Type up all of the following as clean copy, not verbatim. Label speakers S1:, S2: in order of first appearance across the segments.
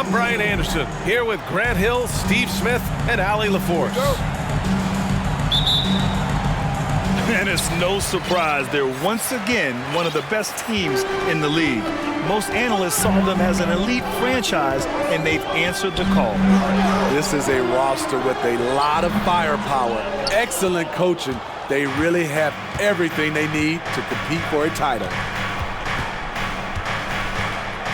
S1: I'm Brian Anderson, here with Grant Hill, Steve Smith, and Allie LaForce.
S2: And it's no surprise they're once again one of the best teams in the league. Most analysts saw them as an elite franchise, and they've answered the call.
S3: This is a roster with a lot of firepower, excellent coaching. They really have everything they need to compete for a title.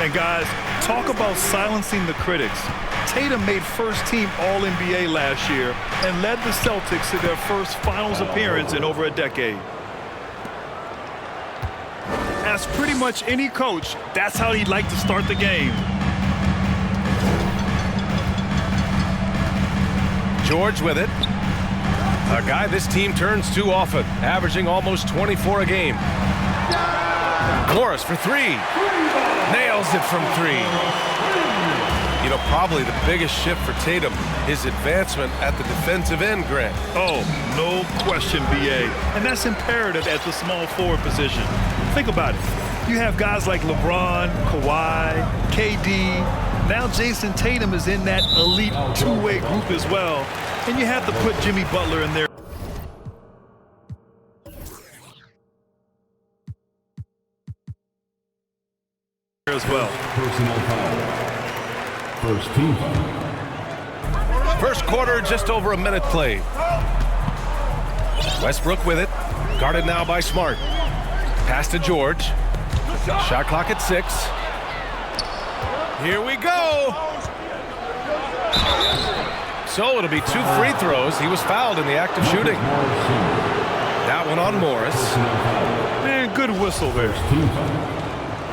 S2: And guys, talk about silencing the critics. Tatum made first-team All-NBA last year and led the Celtics to their first finals appearance in over a decade. As pretty much any coach, that's how he'd like to start the game.
S1: George with it. A guy this team turns to often, averaging almost 24 a game. Morris for three. Nails it from three. You know, probably the biggest shift for Tatum, his advancement at the defensive end, Grant.
S2: Oh, no question, B.A. And that's imperative at the small forward position. Think about it. You have guys like LeBron, Kawhi, KD. Now Jason Tatum is in that elite two-way group as well. And you have to put Jimmy Butler in there as well.
S4: Personal foul. First team foul.
S1: First quarter, just over a minute played. Westbrook with it. Guarded now by Smart. Pass to George. Shot clock at 6. Here we go. So it'll be 2 free throws. He was fouled in the act of shooting. That one on Morris.
S2: Man, good whistle there.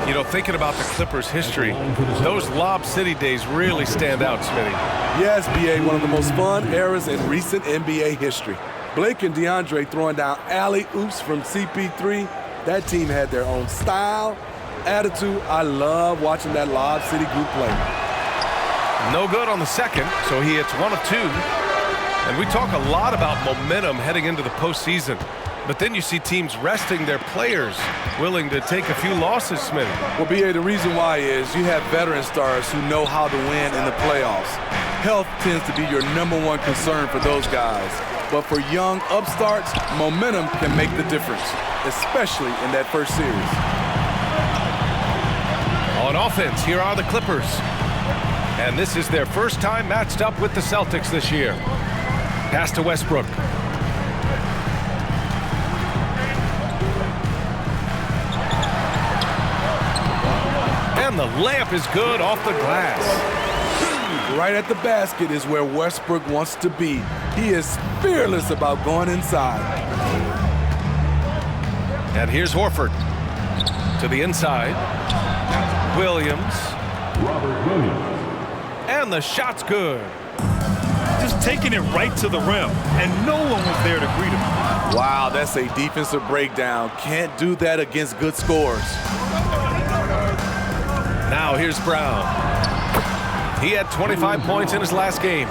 S1: You know, thinking about the Clippers' history, those Lob City days really stand out, Smitty.
S3: Yes, B.A., one of the most fun eras in recent NBA history. Blake and DeAndre throwing down alley-oops from CP3. That team had their own style, attitude. I love watching that Lob City group play.
S1: No good on the second, so he hits 1 of 2. And we talk a lot about momentum heading into the postseason. But then you see teams resting their players, willing to take a few losses, Smitty.
S3: Well, B.A., the reason why is you have veteran stars who know how to win in the playoffs. Health tends to be your #1 concern for those guys. But for young upstarts, momentum can make the difference, especially in that first series.
S1: On offense, here are the Clippers. And this is their first time matched up with the Celtics this year. Pass to Westbrook. And the layup is good off the glass.
S3: Right at the basket is where Westbrook wants to be. He is fearless about going inside.
S1: And here's Horford. To the inside. Williams.
S4: Robert Williams.
S1: And the shot's good.
S2: Just taking it right to the rim, and no one was there to greet him.
S3: Wow, that's a defensive breakdown. Can't do that against good scores.
S1: Now here's Brown. He had 25 points in his last game.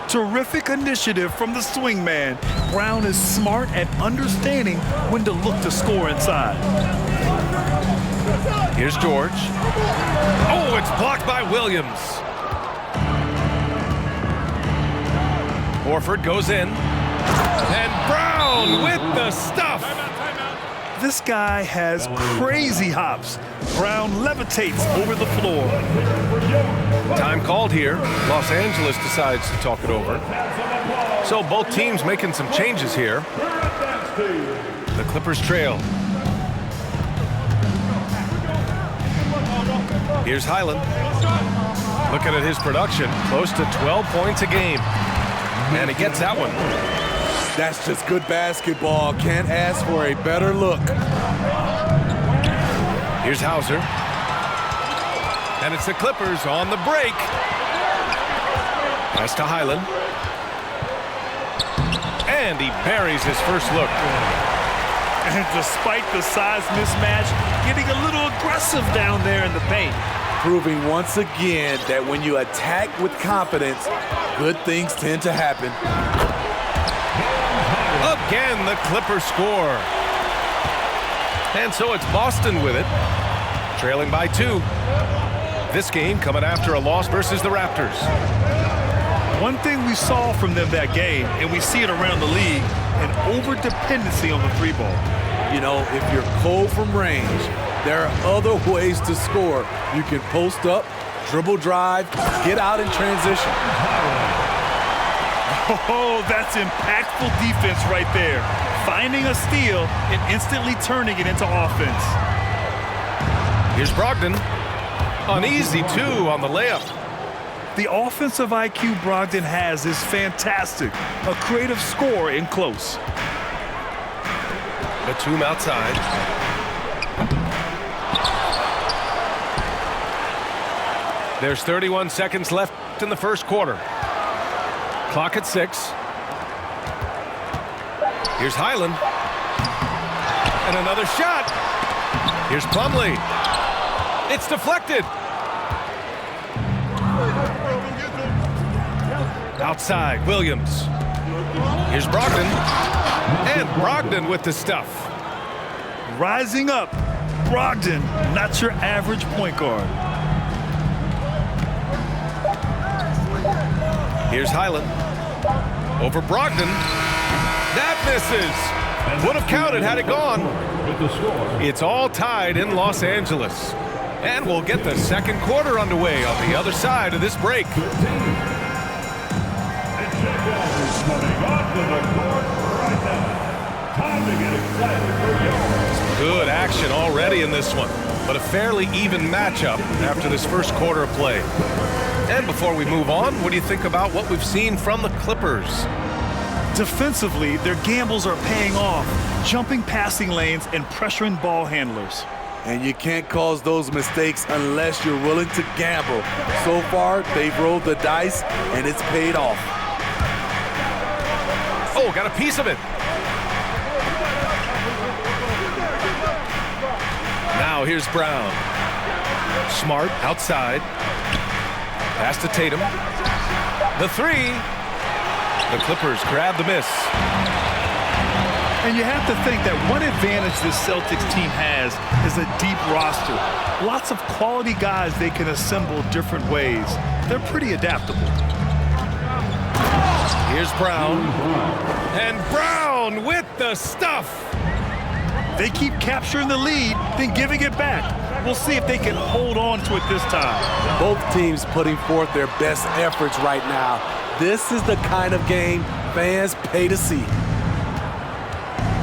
S2: Terrific initiative from the swingman. Brown is smart at understanding when to look to score inside.
S1: Here's George. Oh, it's blocked by Williams. Horford goes in. And Brown with the stuff.
S2: This guy has crazy hops. Brown levitates over the floor.
S1: Time called here. Los Angeles decides to talk it over. So both teams making some changes here. The Clippers trail. Here's Highland. Looking at his production, close to 12 points a game. And he gets that one.
S3: That's just good basketball. Can't ask for a better look.
S1: Here's Hauser. And it's the Clippers on the break. Pass to Highland. And he buries his first look.
S2: And despite the size mismatch, getting a little aggressive down there in the paint.
S3: Proving once again that when you attack with confidence, good things tend to happen.
S1: Again, the Clippers score. And so it's Boston with it, trailing by 2. This game coming after a loss versus the Raptors.
S2: One thing we saw from them that game, and we see it around the league, an over-dependency on the three ball.
S3: You know, if you're cold from range, there are other ways to score. You can post up, dribble drive, get out in transition.
S2: Oh, that's impactful defense right there. Finding a steal and instantly turning it into offense.
S1: Here's Brogdon. An easy two on the layup.
S2: The offensive IQ Brogdon has is fantastic. A creative scorer in close.
S1: Batum outside. There's 31 seconds left in the first quarter. Clock at 6. Here's Highland. And another shot. Here's Plumlee. It's deflected. Outside, Williams. Here's Brogdon. And Brogdon with the stuff.
S2: Rising up, Brogdon, not your average point guard.
S1: Here's Highland. Over Brogdon. That misses. Would have counted had it gone.
S4: With the score,
S1: It's all tied in Los Angeles. And we'll get the second quarter underway on the other side of this break.
S4: 13. And Chet Holmgren coming onto the court right now. Time to get excited for yours.
S1: Good action already in this one, but a fairly even matchup after this first quarter of play. And before we move on, what do you think about what we've seen from the Clippers?
S2: Defensively, their gambles are paying off, jumping passing lanes and pressuring ball handlers.
S3: And you can't cause those mistakes unless you're willing to gamble. So far, they've rolled the dice, and it's paid off.
S1: Oh, got a piece of it. Now here's Brown. Smart outside. Pass to Tatum. The three. The Clippers grab the miss.
S2: And you have to think that one advantage this Celtics team has is a deep roster. Lots of quality guys they can assemble different ways. They're pretty adaptable.
S1: Here's Brown. And Brown with the stuff.
S2: They keep capturing the lead, then giving it back. We'll see if they can hold on to it this time.
S3: Both teams putting forth their best efforts right now. This is the kind of game fans pay to see.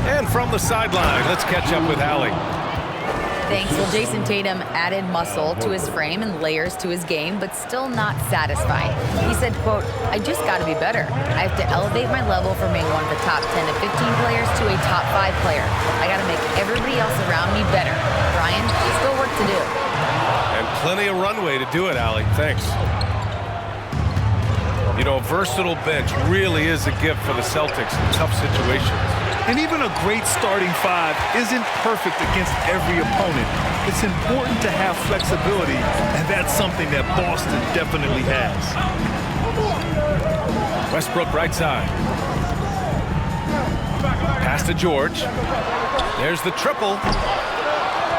S1: And from the sideline, let's catch up with Allie.
S5: Thanks. Well, Jason Tatum added muscle to his frame and layers to his game, but still not satisfied. He said, quote, "I just got to be better. I have to elevate my level from being one of the top 10 to 15 players to a top 5 player. I got to make everybody else around me better. Brian, still work to do."
S1: And plenty of runway to do it, Allie. Thanks. You know, a versatile bench really is a gift for the Celtics in tough situations.
S2: And even a great starting five isn't perfect against every opponent. It's important to have flexibility, and that's something that Boston definitely has.
S1: Westbrook right side. Pass to George. There's the triple.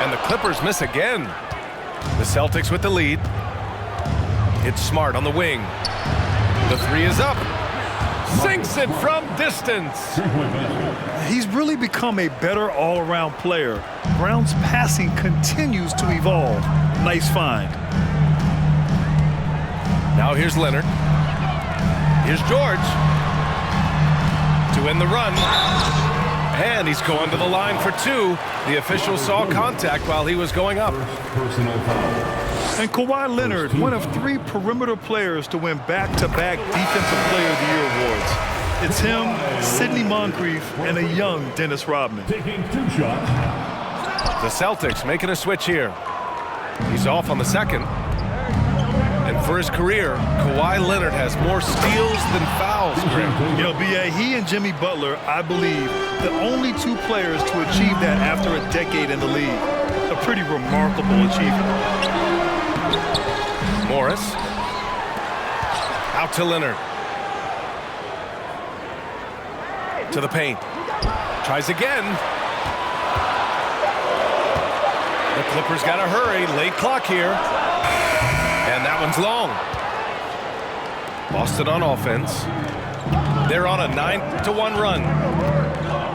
S1: And the Clippers miss again. The Celtics with the lead. It's Smart on the wing. The three is up. Sinks it from distance.
S2: He's really become a better all-around player. Brown's passing continues to evolve. Nice find.
S1: Now here's Leonard. Here's George to end the run. And he's going to the line for two. The official saw contact while he was going up.
S4: Personal foul.
S2: And Kawhi Leonard, one of 3 perimeter players to win back-to-back Defensive Player of the Year awards. It's him, Sidney Moncrief, and a young Dennis Rodman.
S4: Taking 2 shots.
S1: The Celtics making a switch here. He's off on the second. And for his career, Kawhi Leonard has more steals than fouls, Greg.
S2: You know, B.A., he and Jimmy Butler, I believe, the only 2 players to achieve that after a decade in the league. A pretty remarkable achievement.
S1: Morris. Out to Leonard. To the paint. Tries again. The Clippers got to hurry. Late clock here. And that one's long. Boston on offense. They're on a 9-1 run.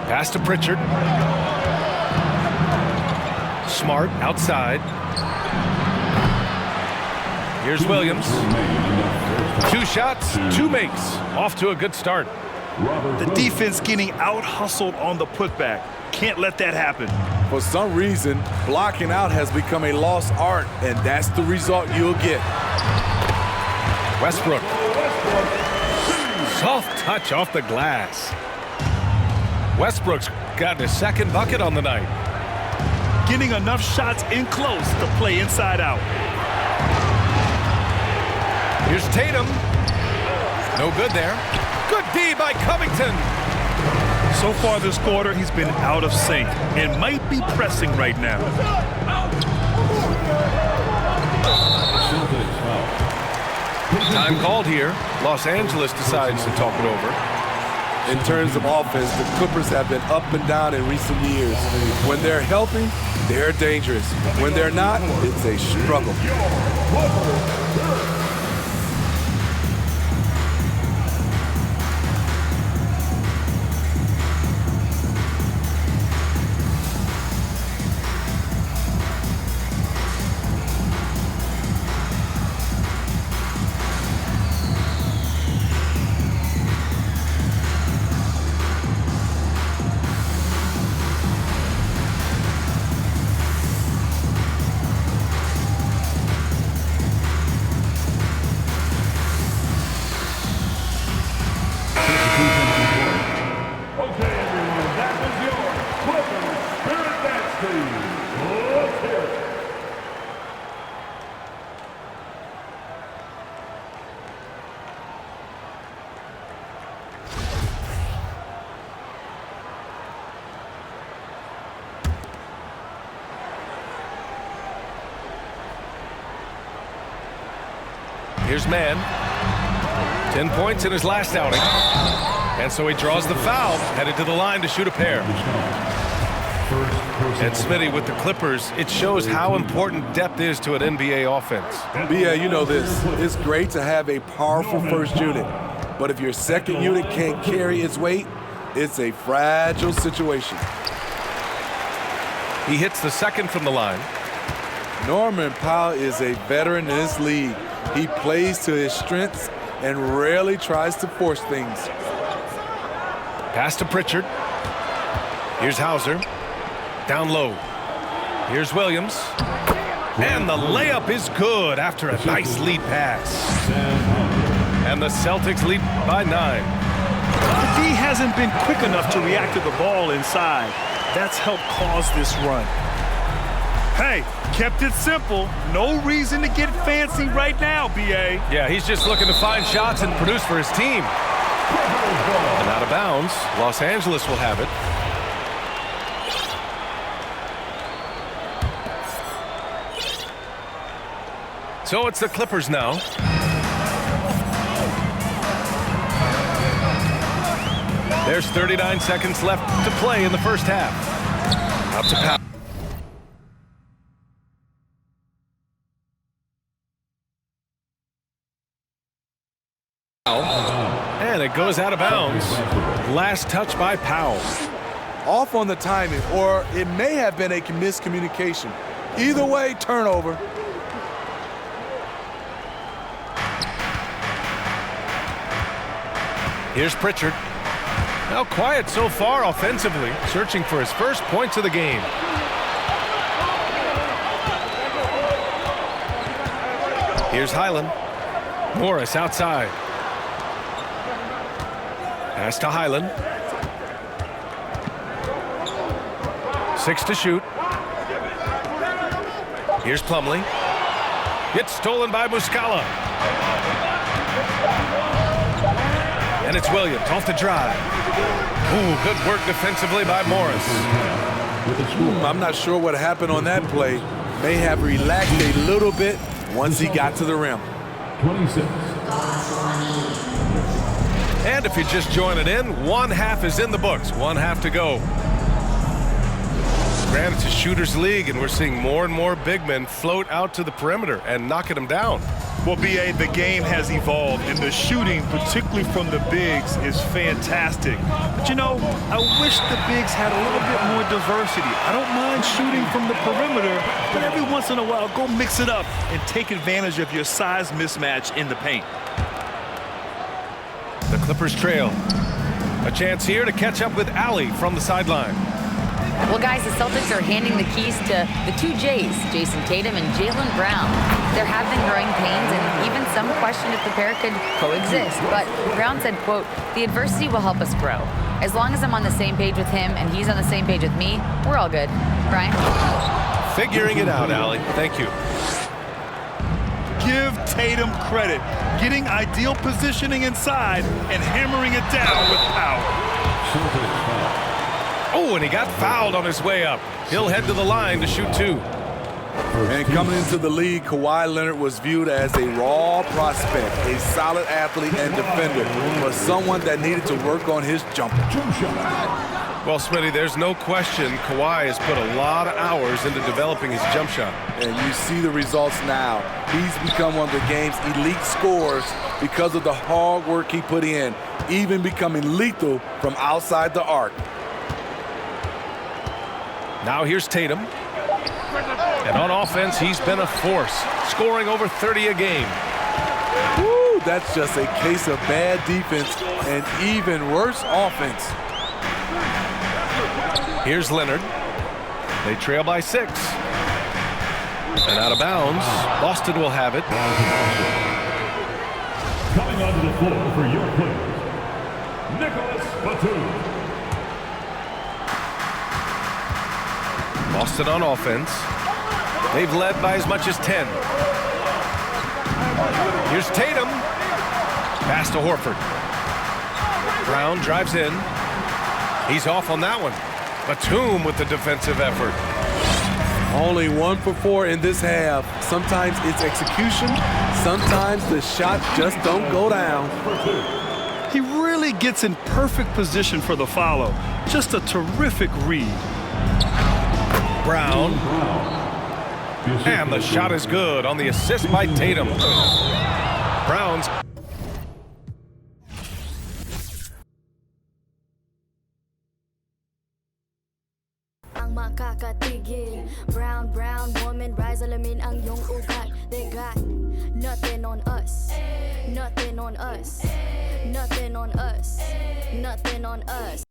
S1: Pass to Pritchard. Smart outside. Here's Williams. 2 shots, 2 makes. Off to a good start.
S2: The defense getting out-hustled on the putback. Can't let that happen.
S3: For some reason, blocking out has become a lost art, and that's the result you'll get.
S1: Westbrook. Soft touch off the glass. Westbrook's got his 2nd bucket on the night.
S2: Getting enough shots in close to play inside out.
S1: Here's Tatum. No good there. Good D by Covington.
S2: So far this quarter, he's been out of sync and might be pressing right now.
S1: Time called here. Los Angeles decides to talk it over.
S3: In terms of offense, the Clippers have been up and down in recent years. When they're healthy, they're dangerous. When they're not, it's a struggle.
S1: Here's Mann. 10 points in his last outing. And so he draws the foul, headed to the line to shoot a pair. And Smitty, with the Clippers, it shows how important depth is to an NBA offense.
S3: Yeah, you know this. It's great to have a powerful first unit. But if your second unit can't carry its weight, it's a fragile situation.
S1: He hits the 2nd from the line.
S3: Norman Powell is a veteran in this league. He plays to his strengths and rarely tries to force things.
S1: Pass to Pritchard. Here's Hauser. Down low. Here's Williams. And the layup is good after a nice lead pass. And the Celtics lead by 9.
S2: The D hasn't been quick enough to react to the ball inside. That's helped cause this run. Hey, kept it simple. No reason to get fancy right now, B.A.
S1: Yeah, he's just looking to find shots and produce for his team. And out of bounds, Los Angeles will have it. So it's the Clippers now. There's 39 seconds left to play in the first half. Out to Powell. And it goes out of bounds. Last touch by Powell.
S3: Off on the timing, or it may have been a miscommunication. Either way, turnover.
S1: Here's Pritchard. Now quiet so far offensively, searching for his first points of the game. Here's Highland. Morris outside. Pass to Highland. 6 to shoot. Here's Plumlee. It's stolen by Muscala. And it's Williams off the drive. Ooh, good work defensively by Morris.
S3: I'm not sure what happened on that play. May have relaxed a little bit once he got to the rim.
S4: 26.
S1: And if you're just joining in, one half is in the books. One half to go. Granted, it's a shooter's league, and we're seeing more and more big men float out to the perimeter and knocking them down.
S2: Well, B.A., the game has evolved, and the shooting, particularly from the bigs, is fantastic. But, you know, I wish the bigs had a little bit more diversity. I don't mind shooting from the perimeter, but every once in a while, go mix it up and take advantage of your size mismatch in the paint.
S1: The Clippers trail. A chance here to catch up with Allie from the sideline.
S5: Well, guys, the Celtics are handing the keys to the two J's, Jason Tatum and Jaylen Brown. There have been growing pains and even some question if the pair could coexist. But Brown said, quote, "The adversity will help us grow. As long as I'm on the same page with him and he's on the same page with me, we're all good." Brian?
S1: Figuring it out, Allie. Thank you.
S2: Give Tatum credit, getting ideal positioning inside and hammering it down with power.
S1: Oh, and he got fouled on his way up. He'll head to the line to shoot two.
S3: And coming into the league, Kawhi Leonard was viewed as a raw prospect, a solid athlete and defender, but someone that needed to work on his jumper.
S1: Well, Smitty, there's no question Kawhi has put a lot of hours into developing his jump shot.
S3: And you see the results now. He's become one of the game's elite scorers because of the hard work he put in, even becoming lethal from outside the arc.
S1: Now here's Tatum. And on offense, he's been a force, scoring over 30 a game.
S3: Woo, that's just a case of bad defense and even worse offense.
S1: Here's Leonard. They trail by 6. And out of bounds, Boston will have it.
S4: Coming onto the floor for your players, Nicholas Batum.
S1: Boston on offense. They've led by as much as 10. Here's Tatum. Pass to Horford. Brown drives in. He's off on that one. Batum with the defensive effort.
S3: Only 1 for 4 in this half. Sometimes it's execution. Sometimes the shots just don't go down.
S2: He really gets in perfect position for the follow. Just a terrific read.
S1: Brown. And the shot is good on the assist by Tatum. Brown's.
S6: Ang makakatigil. Brown, brown woman, rise alamin ang iyong ugat. They got nothing on us. Nothing on us. Nothing on us. Nothing on us.